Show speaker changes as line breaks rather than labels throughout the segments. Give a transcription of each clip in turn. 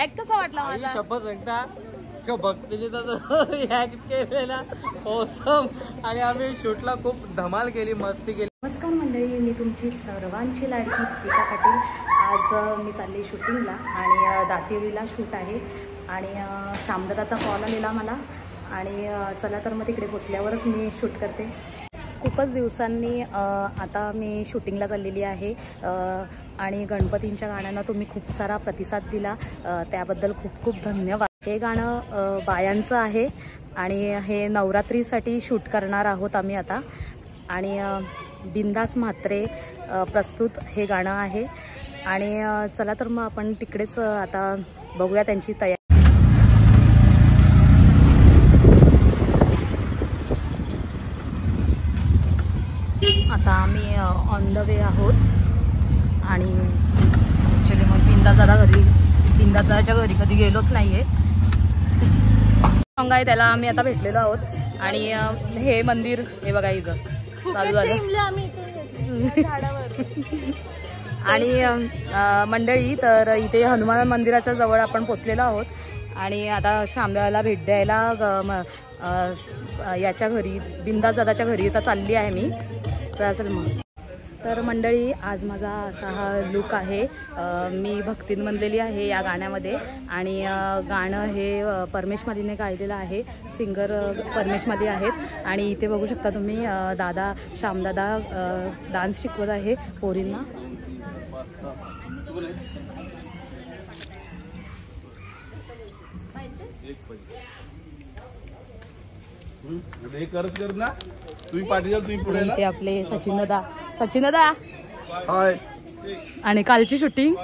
Act कसा वाटला माझा?
शपथ सांगता का भक्तीचा ऍक्ट केलेला ओसम आणि आम्ही शूटला खूप धमाल केली, मस्ती केली.
नमस्कार मंडळी, मी तुमची सर्वांची लाडकी दीपिका पाटील. आज मी चालली शूटिंगला आणि दातिवलीला शूट आहे आणि शामदादाचा कॉल आलेला मला आणि चला तर मग तिकडे पोचल्यावरच मी शूट करते. खूपच दिवसांनी आता मी शूटिंगला चाललेली आहे आणि गणपतींच्या गाण्यांना तुम्ही खूप सारा प्रतिसाद दिला, त्याबद्दल खूप खूप धन्यवाद. हे गाणं बायांचं आहे आणि हे नवरात्रीसाठी शूट करणार आहोत आम्ही आता आणि बिंदास म्हात्रे प्रस्तुत हे गाणं आहे आणि चला तर मग आपण तिकडेच आता बघूया त्यांची तयारी. आता आम्ही ऑन द वे आहोत आणि ॲक्च्युली मग बिंदादाच्या घरी कधी गेलोच नाही आहे. आहे त्याला आम्ही आता भेटलेलो आहोत आणि हे मंदिर हे बघा इथं चालू झालं आणि मंडळी तर इथे हनुमान मंदिराच्या जवळ आपण पोचलेलो आहोत आणि आता शामदादाला भेट द्यायला याच्या घरी बिंदादाच्या घरी आता चालली आहे मी. तर मंडळी आज माझा असा हा लुक आहे. मी भक्तीन बनलेली आहे या गाण्यामध्ये आणि गाणं हे परमेश मालीने गायलेलं आहे. सिंगर परमेश माली आहेत आणि इथे बघू शकता तुम्ही दादा शामदादा डान्स शिकवत आहे पोरींना. इथे आपले सचिन दादा
हाय.
आणि कालची शूटिंग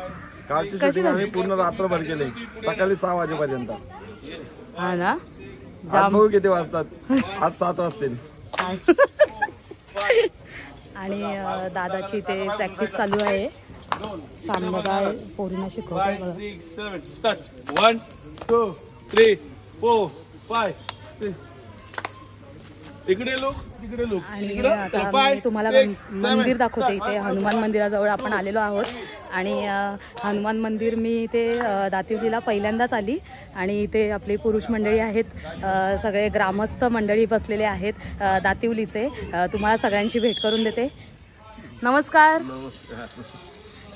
आम्ही पूर्ण रात्रभर केली, सकाळी 6 वाजेपर्यंत.
हा ना,
बघू किती वाजतात. आज 7 वाजतील.
आणि दादाची इथे प्रॅक्टिस चालू आहे. शामदादा पोरींना शिकवतोय बघा.
1 2 3 4 5 इकडे लोक तिकडे लोक.
आणि आता मी तुम्हाला मंदिर दाखवते. इथे हनुमान मंदिराजवळ आपण आलेलो आहोत आणि हनुमान मंदिर मी इथे दातिवलीला पहिल्यांदाच आली आणि इथे आपली पुरुष मंडळी आहेत, सगळे ग्रामस्थ मंडळी बसलेले आहेत दातिवलीचे. तुम्हाला सगळ्यांची भेट करून देते. नमस्कार.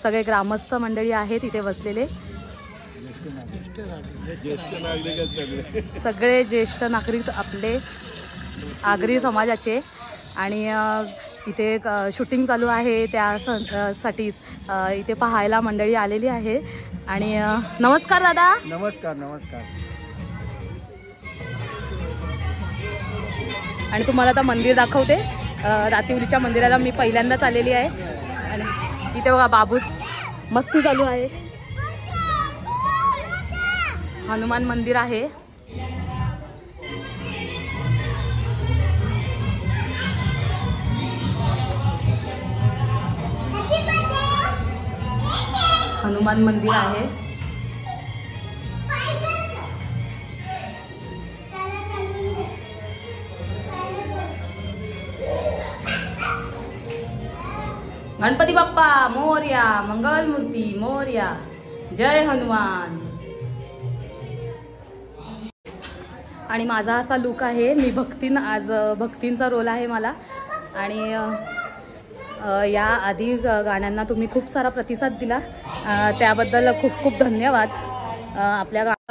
सगळे ग्रामस्थ मंडळी आहेत इथे बसलेले, सगळे ज्येष्ठ नागरिक आपले आगरी समाजाचे आणि इथे शूटिंग चालू आहे त्यासाठीच इथे पाहायला मंडळी आलेली आहे. आणि नमस्कार दादा.
नमस्कार नमस्कार.
आणि तुम्हाला आता मंदिर दाखवते. दातिवलीच्या मंदिराला मी पहिल्यांदाच आलेली आहे आणि इथे बघा बाबूच मस्ती चालू आहे. हनुमान मंदिर आहे. हनुमान मंदिर आहे. गणपती बाप्पा मोरया, मंगल मूर्ती मोरया, जय हनुमान. आणि माझा असा लुक आहे. मी आज भक्तींचा रोल आहे मला आणि या आधी गाण्यांना तुम्ही खूप सारा प्रतिसाद दिला, त्याबद्दल खूप खूप धन्यवाद.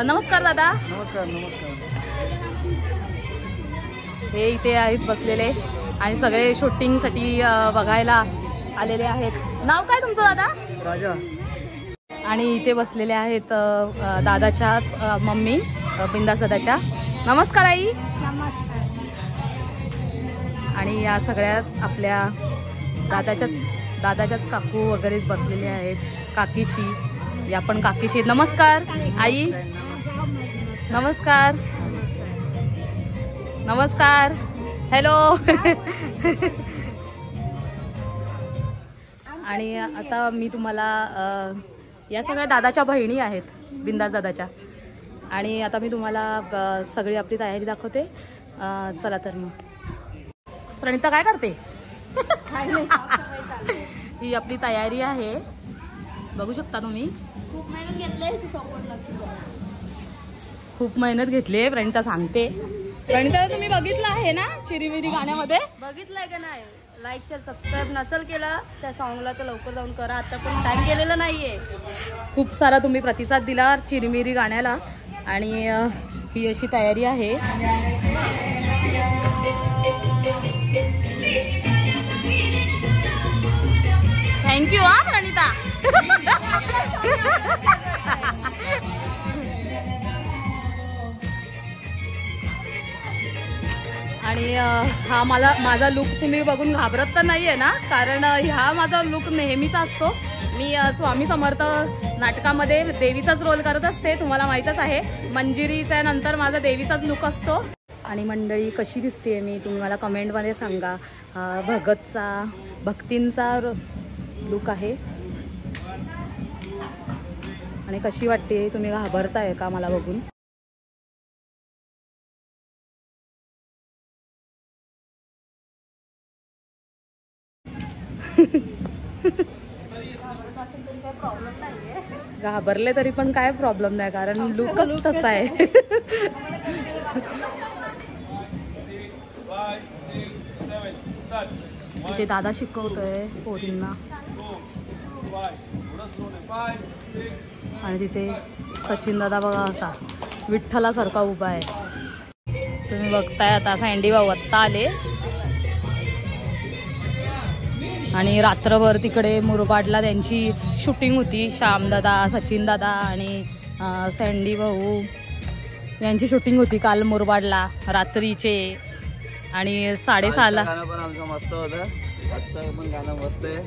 नमस्कार दादा.
नमस्कार नमस्कार.
हे इथे आहेत बसलेले आणि सगळे शूटिंगसाठी बघायला आलेले आहेत. नाव काय तुमचं दादा?
राजा.
आणि इथे बसलेले आहेत दादाच्याच मम्मी बिंदास दादाच्या. नमस्कार आई. आणि या सगळ्याच आपल्या दादाच्याच काकू वगैरे बसलेले आहेत. काकीशी या पण काकीशी. नमस्कार आई. नमस्कार नमस्कार. हॅलो. आणि आता मी तुम्हाला या सगळ्या दादाच्या बहिणी आहेत बिंदास दादाच्या आणि आता मी तुम्हाला सगळी आपली तयारी दाखवते. चला तर मग. प्रणिता काय करते? ही आपली तयारी आहे. बघू शकता तुम्ही.
खूप मेहनत घेतली सपोर्ट लागते.
खूप मेहनत घेतली प्रणिता सांगते. प्रणिता तुम्ही बघितलं आहे ना चिरीमिरी गाण्यामध्ये?
बघितलंय का नाही? लाईक शेअर सबस्क्राईब नसेल केला त्या सॉंगला तर लवकर जाऊन करा. आता पण टाइम गेलेला नाहीये.
खूप सारा तुम्ही प्रतिसाद दिला चिरीमिरी गाण्याला आणि ही अशी तयारी आहे. थँक्यू हा प्रणिता. आणि हा माझा लुक तुम्ही बघून घाबरत तर नाहीये ना? कारण हा माझा लुक नेहमीचा असतो. मी स्वामी समर्थ नाटकामध्ये देवीचाच रोल करत असते, तुम्हाला माहीतच आहे. मंजिरीच्या नंतर माझा देवीचाच लुक असतो. आणि मंडळी कशी दिसते मी तुम्ही मला कमेंटमध्ये सांगा. भक्तींचा लुक आहे आणि कशी वाटते? तुम्ही घाबरताय का मला बघून? घाबरले तरी पण काय प्रॉब्लेम नाही कारण लुकच तसा आहे. इथे दादा शिकवतोय पोरींना आणि तिथे सचिन दादा बघा असा विठ्ठलासारखा उभा आहे. तुम्ही बघताय आता सँडी भाऊ आत्ता आले आणि रात्रभर तिकडे मुरबाडला त्यांची शूटिंग होती. श्यामदादा, सचिन दादा आणि सँडी भाऊ यांची शूटिंग होती काल मुरबाडला रात्रीचे. आणि 6:30ला
पण आमचं मस्त होतं. आजचं पण गाणं मस्त आहे.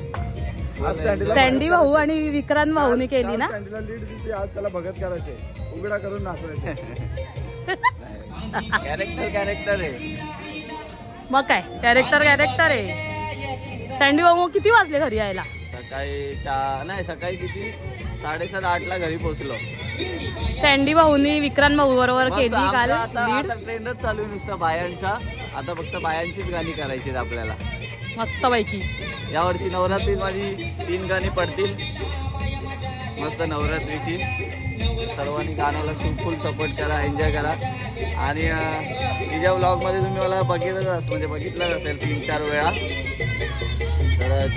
सँडी भाऊ आणि विक्रांत भाऊने केली ना.
लीड दिली आज त्याला भगत करायचे उघडा करून नाचायचे. कॅरेक्टर आहे.
मग काय कॅरेक्टर आहे. सँडी भाऊ किती वाजले घरी यायला?
सकाळी किती 7:30-8ला घरी पोहोचलो.
सँडी भाऊनी विक्रांत भाऊ बरोबर केली काल.
आता ट्रेंडच चालू आहे नुसता बायांचा. आता फक्त बायांचीच गाणी करायची आपल्याला
मस्त पैकी.
यावर्षी नवरात्रीत माझी 3 गाणी पडतील मस्त नवरात्रीची. सर्वांनी गाण्याला फुल सपोर्ट करा, एन्जॉय करा. आणि तिच्या ब्लॉग मध्ये तुम्ही मला बघितलंच असेल 3-4 वेळा.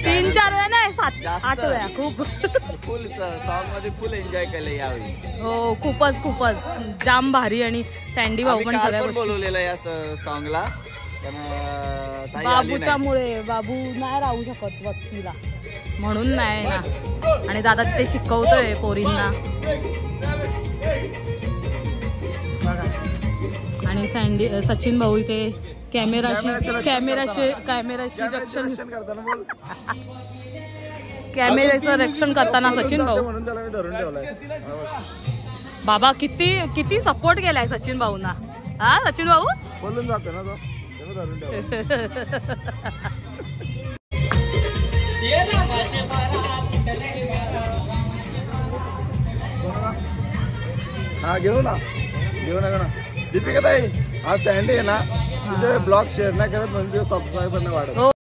3-4 वेळा नाही 7-8 वेळा. खूप
फुल सॉन्ग मध्ये फुल एन्जॉय केलं यावेळी.
हो खूपच जाम भारी. आणि सँडी भाऊ पण सगळ्या
बोलवलेलं या सॉंगला पण
बाबूच्यामुळे बाबू नाही राहू शकत वस्तीला म्हणून नाही ना. आणि दादा ते शिकवतोय पोरींना बघा. आणि सचिन भाऊ इथे कॅमेराशी रक्षण कॅमेऱ्याचं रक्षण करताना सचिन भाऊ. बाबा किती सपोर्ट केलाय सचिन भाऊना. हा सचिन भाऊ
बोलून जातो ना तो. हा घेऊ नका दीपिका ताई. आज सँडी आहे ना तुझे ब्लॉग शेअर नाही करत म्हणजे सबस्क्रायबर नाही वाढत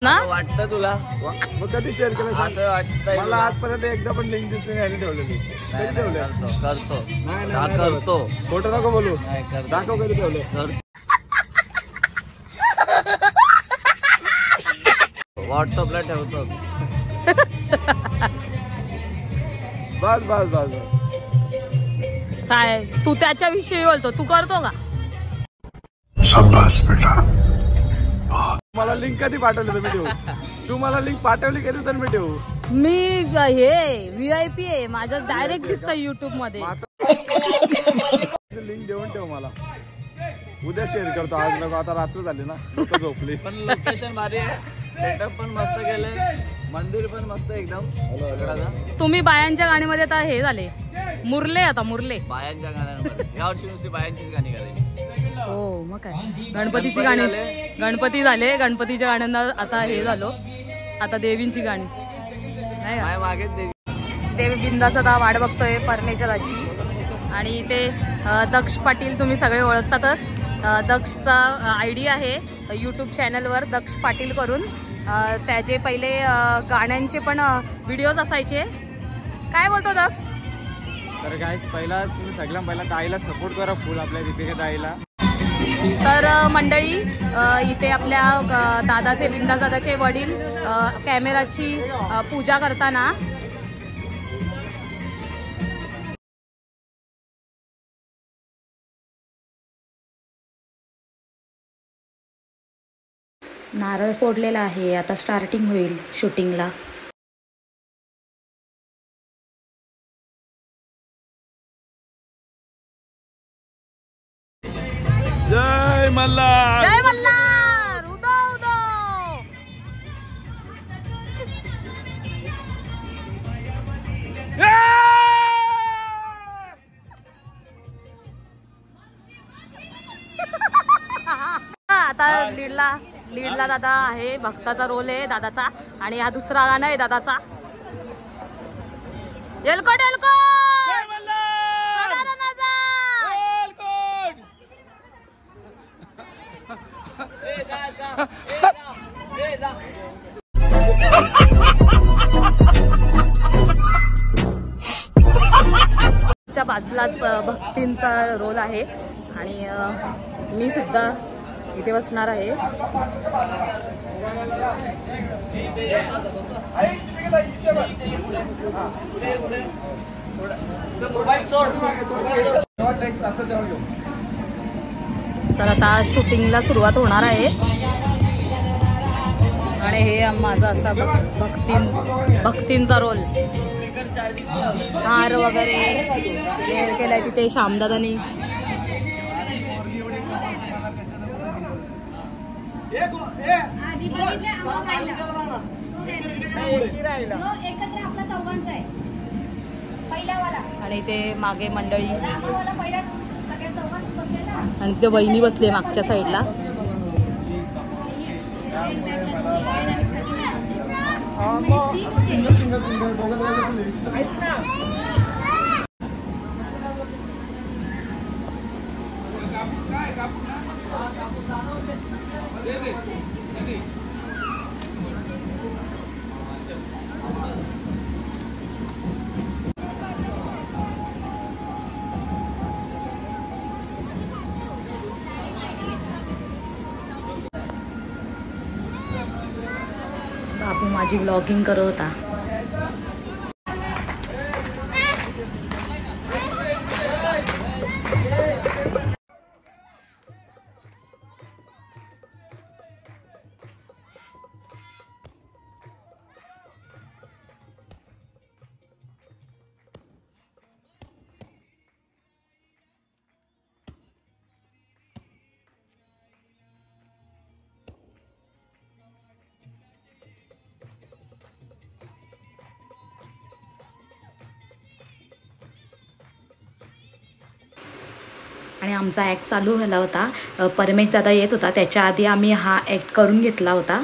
ना.
वाटतं तुला? मग कधी शेअर केलं असं वाटतं? मला आजपर्यंत एकदा पण लिंक दिसली नाही ठेवलेली. कधी ठेवले? करतो. खोटं नको बोलू. दाखव कधी ठेवले. व्हॉट्सअपला ठेवतो. बस
काय तू त्याच्याविषयी बोलतो? तू करतो का?
मला लिंक कधी पाठवली तर मी ठेवू? तू मला लिंक पाठवली कधी तर मी ठेवू?
मी हे VIP आहे माझं डायरेक्ट दिसतं युट्यूब मध्ये.
लिंक देऊन ठेव मला. उद्या शेअर करतो. आज नको आता रात्र झाली ना लोक झोपली. पण लोकेशन भारी आहे. सेटअप पण मस्त केलंय. मंदिर पण मस्त एकदम.
तुम्ही बायांच्या गाणीमध्ये आता हे झाले मुरले
बायांच्या गाण्यांमध्ये यावर्षी नुसती बायांचीच गाणी करायची.
हो मग काय गणपतीची गाणी. गणपती झाले. गणपतीच्या गाण्यांना आता हे झालो. आता देवींची गाणी नाही
मागे
देवी बिंदाचा वाट बघतोय परमेश्वराची. आणि ते दक्ष पाटील तुम्ही सगळे ओळखतातच. दक्षचा ID आहे YouTube चॅनलवर दक्ष पाटील करून. त्याचे पहिले गाण्यांचे पण व्हिडिओज असायचे. काय बोलतो दक्ष?
तर गाईस पहिला तुम्ही सगळ्यात पहिला ताईला सपोर्ट करा फुल आपल्या दीपिका ताईला.
तर मंडळी इथे आपल्या दादाचे बिंदास दादाचे वडील कॅमेराची पूजा करताना नारळ फोडलेला आहे. आता स्टार्टिंग होईल शूटिंगला.
जय मल्हार.
जय मल्हार. उदो उदो. आता लीडला दादा आहे. भक्ताचा रोल आहे दादाचा. आणि हा दुसरा गाणं आहे दादाचा. एलकोट एलकोट. च्या बाजूलाच भक्तींचा रोल आहे आणि मी सुद्धा इथे बसणार आहे. तर आता शूटिंगला सुरुवात होणार आहे आणि हे माझा असा भक्तींचा रोल. हार वगैरे केलाय तिथे श्यामदादांनी. आणि ते मागे मंडळी आणि ते वहिनी बसले मागच्या साईडला. बाबू माझी व्लॉगिंग करत होता. आणि आमचा ॲक्ट चालू झाला होता. परमेश दादा येत होता त्याच्या आधी आम्ही हा ॲक्ट करून घेतला होता.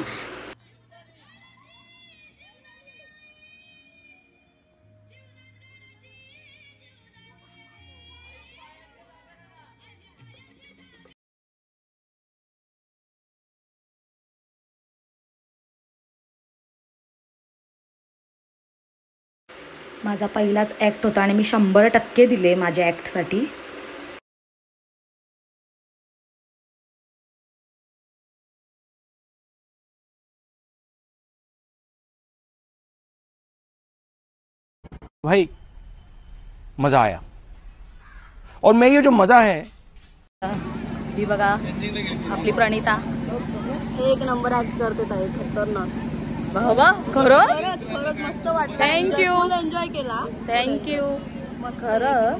माझा पहिलाच ॲक्ट होता आणि मी 100% दिले माझ्या ॲक्टसाठी.
भाई मजा आया और मैं ये जो मजा है.
ही बघा आपली प्रणिता
एक नंबर ऍक्ट करते ताई. खतरनाक.
बाबा खरं
खरंच मस्त वाटतं.
थँक्यू.
एन्जॉय केला.
थँक्यू. खरं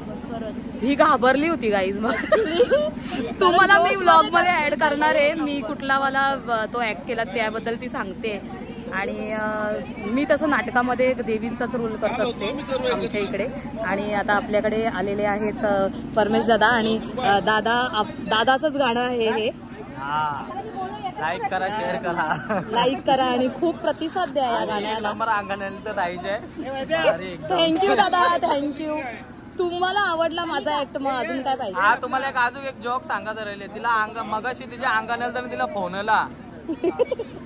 ही घाबरली होती गाईज. मग तुम्हाला मी व्लॉग मध्ये ऍड करणार आहे. मी कुठला वाला तो ऍक्ट केला त्याबद्दल ती सांगते. आणि मी तसं नाटकामध्ये देवींचाच रोल करत असते आमच्या इकडे. आणि आता आपल्याकडे आलेले आहेत परमेश दादा आणि दादाचंच गाणं आहे हे.
लाईक करा, शेअर करा,
लाईक करा आणि खूप प्रतिसाद द्या या गाण्याला.
नंबर अंगणाला तर जायचंय.
थँक्यू दादा. थँक्यू. तुम्हाला आवडला माझा ऍक्ट. मग अजून काय पाहिजे?
हा तुम्हाला अजून एक जोक सांगत राहिले. तिला मगाशी तिच्या अंगणाला तर तिला फोनला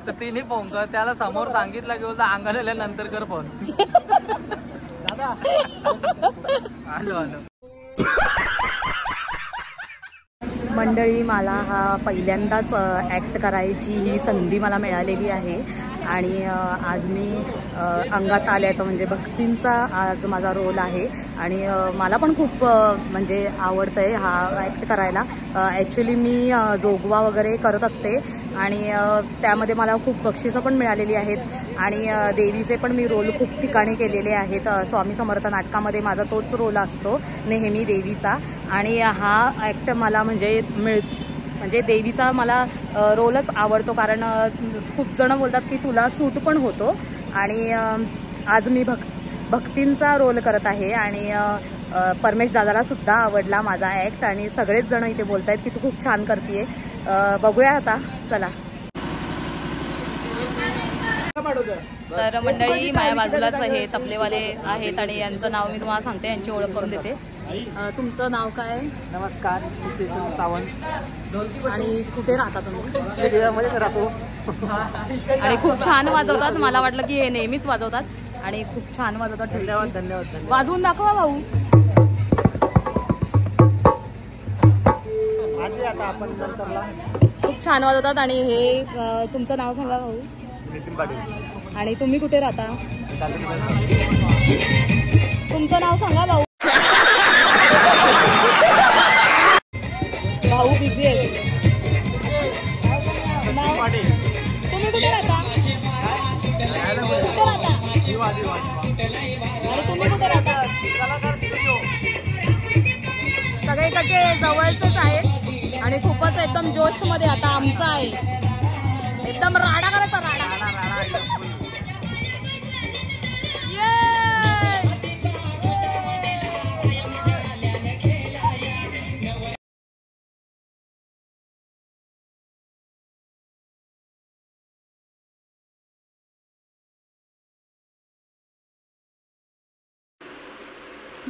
तर तिने फोन कर, त्याला समोर सांगितलं की बोलता अंगण आल्यानंतर कर फोन. आलो आलो.
मंडळी, मला हा पहिल्यांदाच ॲक्ट करायची ही संधी मला मिळालेली आहे आणि आज मी अंगात आल्याचं म्हणजे भक्तींचा आज माझा रोल आहे आणि मला पण खूप म्हणजे आवडतं आहे हा ॲक्ट करायला. ॲक्च्युली मी जोगवा वगैरे करत असते आणि त्यामध्ये मला खूप बक्षिसं पण मिळालेली आहेत आणि देवीचे पण मी रोल खूप ठिकाणी केलेले आहेत. स्वामी समर्थ नाटकामध्ये माझा तोच रोल असतो नेहमी देवीचा आणि हा ॲक्ट मला म्हणजे देवीचा मला रोलच आवडतो कारण खूप जण बोलतात की तुला सूट पण होतो आणि आज मी भक्तींचा रोल करत आहे आणि परमेश दादाला सुद्धा आवडला माझा ॲक्ट आणि सगळेच जण इथे बोलत आहेत की तू खूप छान करतेय. बघूया आता, चला. तर मंडळी, माझ्या बाजूलाच हे तबलेवाले आहेत आणि यांचं नाव मी तुम्हाला सांगते, यांची ओळख करून देते. तुमचं नाव काय?
नमस्कार, सावंत.
आणि कुठे राहता तुम्ही?
राहतो.
आणि खूप छान वाजवतात. मला वाटलं की हे नेहमीच वाजवतात आणि खूप छान वाजवतात.
धन्यवाद धन्यवाद.
वाजवून दाखवा भाऊ.
आता आपण नंतरला.
खूप छान वाजवतात. आणि हे तुमचं नाव सांगा भाऊ.
नितीन पाटील.
आणि तुम्ही कुठे राहता? तुमचं नाव सांगा भाऊ. भाऊ बिझी आहे. तुम्ही कुठे राहता? आणि तुम्ही कुठे राहता? सगळे इकडचे जवळचेच आहेत आणि खूपच एकदम जोश मध्ये आता आमचं आहे. एकदम राडा करायचा, राडा.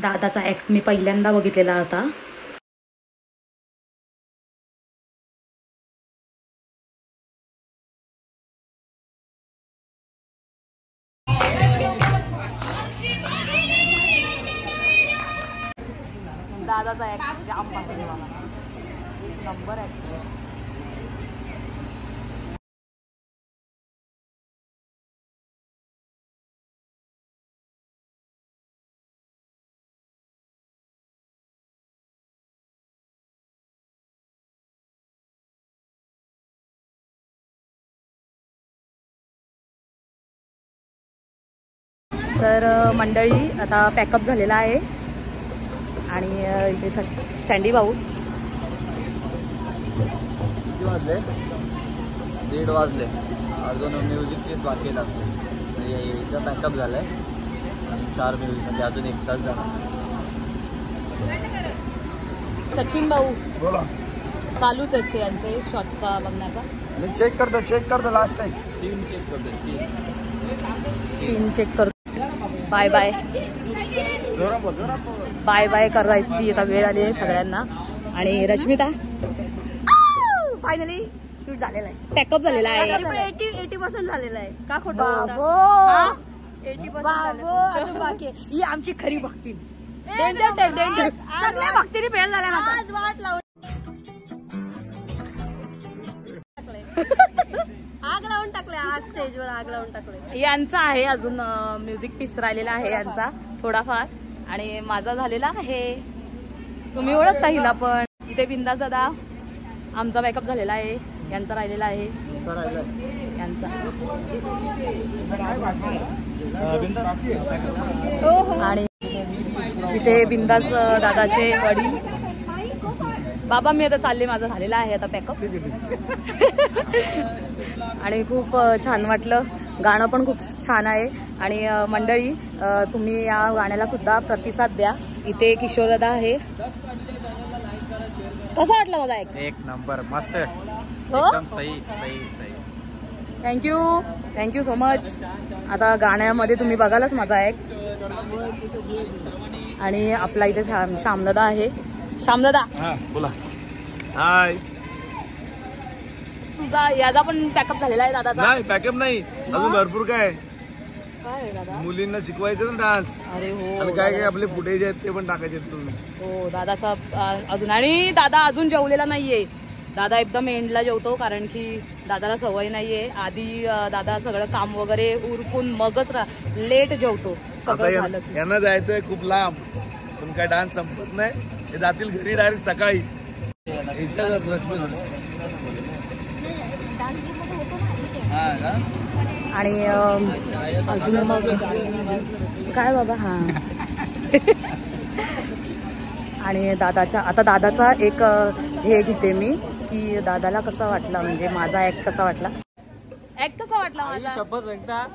दादाचा ॲक्ट मी पहिल्यांदा बघितलेला होता. दादाचा ॲक्ट जाम पाहिजे मला. एक नंबर ॲक्ट. तर मंडळी, आता पॅकअप झालेला आहे आणि इथे सँडी भाऊ.
किती वाजले? 1:30 वाजले. अजून म्युझिकचीच बाकी लागते. म्हणजे इथं पॅकअप झालं आहे आणि 4 म्युझिक म्हणजे अजून 1 तास झाला.
सचिन भाऊ बोला. चालूच आहेत ते यांचे शॉटचा बघण्याचा.
चेक करतो लास्ट टाइम.
सीन चेक करतो.
सीन चेक करतो. बाय बाय बाय बाय करायची आता वेळ आली आहे सगळ्यांना. आणि रश्मिता फायनली शूट झालेला आहे, पॅकअप झालेला आहे.
80% झालेला आहे का? खोटं
80% बाकी. ही आमची खरी भक्ती. सगळ्या भक्तीने फेल झाल्या.
आज वाट लावून आग लावून टाकले. आज स्टेजवर आग लावून टाकले.
यांचा आहे अजून म्युझिक पीस राहिलेला आहे यांचा थोडाफार आणि माझा झालेला आहे. तुम्ही ओळखता हिला पण. इथे बिंदास दादा आमचा बॅकअप झालेला आहे. यांचा राहिलेला आहे. यांचा आणि इथे बिंदास दादाचे वडील. बाबा मी आता चालले. माझं झालेलं आहे आता पॅकअप. आणि खूप छान वाटलं. गाणं पण खूप छान आहे. आणि मंडळी, तुम्ही या गाण्याला सुद्धा प्रतिसाद द्या. इथे किशोर दादा आहे. कसं वाटलं माझा
एक नंबर मस्त.
हो,
सही सही सही.
Thank you so much. आता गाण्यामध्ये तुम्ही बघालच माझा ॲक्ट. आणि आपला इथे श्यामदादा आहे. श्यामदादा
बोला. हाय.
तुझा याचा पण पॅकअप झालेला आहे दादाचा?
नाही पॅकअप नाही, अजून भरपूर काय
काय दादा?
मुलींना शिकवायचं ना डान्स.
अरे हो.
आणि काय काय आपले फुटेज आहेत ते पण टाकायचे तुम्ही.
हो दादाचा अजून, आणि दादा अजून जेवलेला नाहीये. दादा एकदम एंडला जेवतो, कारण की दादाला सवय नाहीये. आधी दादा सगळं काम वगैरे उरकून मगच लेट जेवतो. सगळं झालं की.
यांना जायचंय खूप लांब, पण काय डान्स संपत नाही. ते जातील घरी डायरेक्ट सकाळी.
आणि अजून मग काय बाबा. हा आणि दादाचा एक हे घेते मी की दादाला कसा वाटला, म्हणजे माझा ऍक्ट कसा वाटला. ऍक्ट कसा वाटला माझा?
शपथ सांगता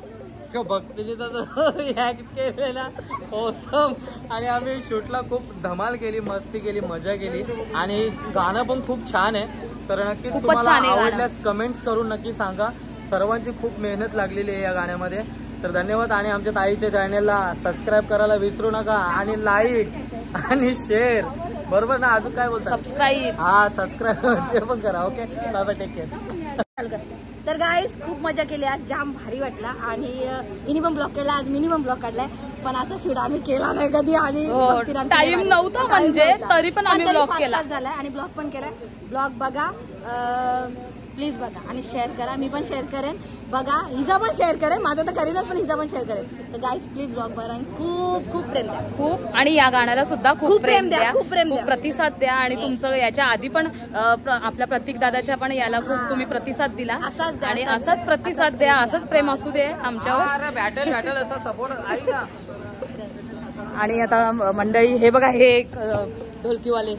का भक्तीचा ऍक्ट केलेला ओसम. आणि आम्ही शूटला खूप धमाल केली, मस्ती केली, मजा केली. आणि गाणं पण खूप छान आहे. तर नक्कीच तुम्हाला आवडल्यास कमेंट्स करून नक्की सांगा. सर्वांची खूप मेहनत लागलेली आहे या गाण्यामध्ये. तर धन्यवाद. आणि आमच्या ताईच्या चॅनलला सबस्क्राईब करायला विसरू नका, आणि लाईक आणि शेअर, बरोबर ना? अजून काय बोलता?
सबस्क्राईब.
हा सबस्क्राईब ते पण करा. Okay bye bye, take care.
तर गाईस खूप मजा केली आज, जाम भारी वाटला. आणि हिने पण ब्लॉग केला, आज मिनी पण ब्लॉग काढलाय. पण असं शूट आम्ही केला नाही कधी. आणि
टाइम नव्हता म्हणजे, तरी पण आम्ही ब्लॉग केला
झालाय आणि ब्लॉग पण केलाय. ब्लॉग बघा, प्लीज बघा आणि शेअर करा. मी पण शेअर करेन, बघा. हिजा पण शेअर करेन, माझं तर करीनच, पण हिजा पण शेअर करेन. तर गाईस प्लीज ब्लॉग बघा आणि खूप खूप प्रेम द्या.
खूप. आणि या गाण्याला सुद्धा खूप प्रेम द्या,
खूप प्रेम द्या,
प्रतिसाद द्या. आणि तुमचं याच्या आधी पण आपल्या प्रतीक दादाच्या पण याला खूप तुम्ही प्रतिसाद दिला, आणि असाच प्रतिसाद द्या, असंच प्रेम असू दे आमच्यावर.
बॅटल असा सपोर्ट आहे ना.
आणि आता मंडळी हे बघा, हे एक ढोलकीवाले,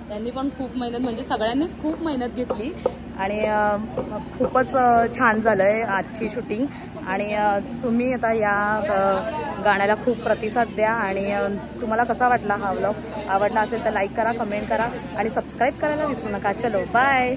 त्यांनी पण खूप मेहनत, म्हणजे सगळ्यांनीच खूप मेहनत घेतली. आणि खूपच छान झालंय आजची शूटिंग. आणि तुम्ही आता या गाण्याला खूप प्रतिसाद द्या. आणि तुम्हाला कसा वाटला हा व्लॉग? आवडला असेल तर लाईक करा, कमेंट करा आणि सबस्क्राईब करायला विसरू नका. चलो बाय.